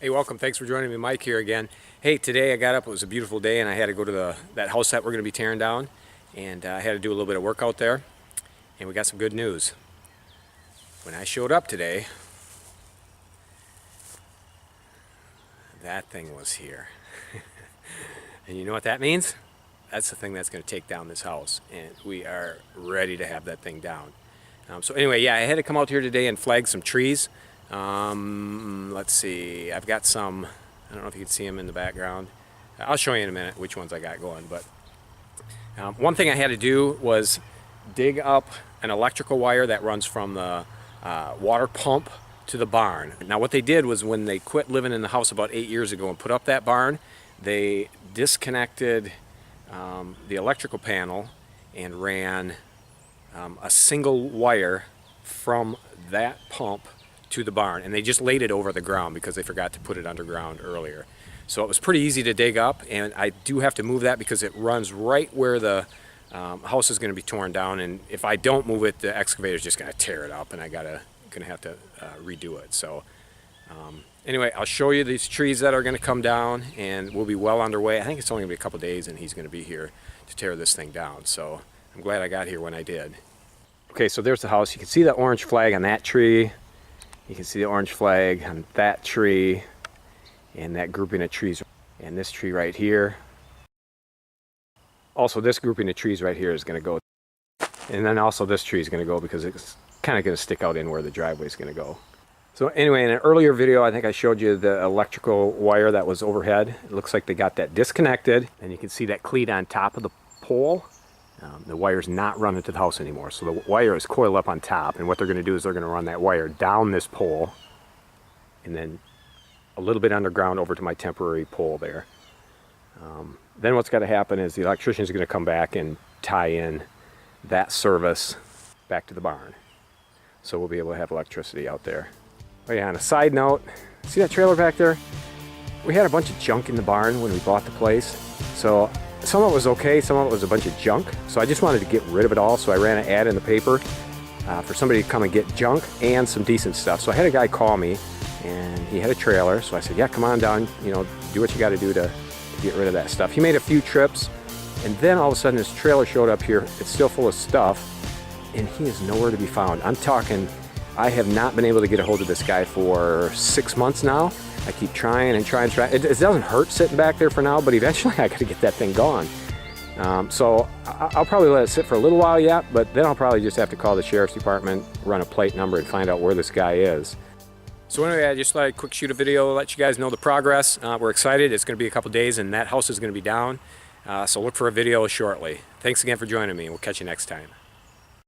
Hey, welcome. Thanks for joining me. Mike here again. Hey, today I got up. It was a beautiful day, and I had to go to that house that we're going to be tearing down, and I had to do a little bit of work out there, and we got some good news. When I showed up today, that thing was here. And you know what that means? That's the thing that's going to take down this house, and we are ready to have that thing down. So anyway, yeah, I had to come out here today and flag some trees. Let's see, I've got some, I don't know if you can see them in the background. I'll show you in a minute which ones I got going, but one thing I had to do was dig up an electrical wire that runs from the water pump to the barn. Now what they did was, when they quit living in the house about 8 years ago and put up that barn, they disconnected the electrical panel and ran a single wire from that pump to the barn, and they just laid it over the ground because they forgot to put it underground earlier. So it was pretty easy to dig up, and I do have to move that because it runs right where the house is going to be torn down, and if I don't move it, the excavator is just going to tear it up, and I gonna have to redo it. So anyway, I'll show you these trees that are going to come down, and we'll be well underway. I think it's only going to be a couple days, and he's going to be here to tear this thing down. So I'm glad I got here when I did. Okay, so there's the house. You can see the orange flag on that tree. You can see the orange flag on that tree and that grouping of trees, and this tree right here. Also, this grouping of trees right here is going to go, and then also this tree is going to go because it's kind of going to stick out in where the driveway is going to go. So anyway, in an earlier video, I think I showed you the electrical wire that was overhead. It looks like they got that disconnected, and you can see that cleat on top of the pole. The wire's not running to the house anymore, so the wire is coiled up on top, and what they're going to do is they're going to run that wire down this pole and then a little bit underground over to my temporary pole there. Then what's got to happen is the electrician is going to come back and tie in that service back to the barn, so we'll be able to have electricity out there. Oh yeah, on a side note, see that trailer back there? We had a bunch of junk in the barn when we bought the place, so some of it was okay, some of it was a bunch of junk, so I just wanted to get rid of it all, so I ran an ad in the paper for somebody to come and get junk and some decent stuff. So I had a guy call me, and he had a trailer, so I said, yeah, come on down, you know, do what you got to do to get rid of that stuff. He made a few trips, and then all of a sudden his trailer showed up here. It's still full of stuff, and he is nowhere to be found. I'm talking, I have not been able to get a hold of this guy for 6 months now. I keep trying and trying. It doesn't hurt sitting back there for now, but eventually I got to get that thing gone. So I'll probably let it sit for a little while yet, but then I'll probably just have to call the sheriff's department, run a plate number, and find out where this guy is. So anyway, I just thought I'd quick shoot a video, let you guys know the progress. We're excited. It's going to be a couple days, and that house is going to be down. So look for a video shortly. Thanks again for joining me. We'll catch you next time.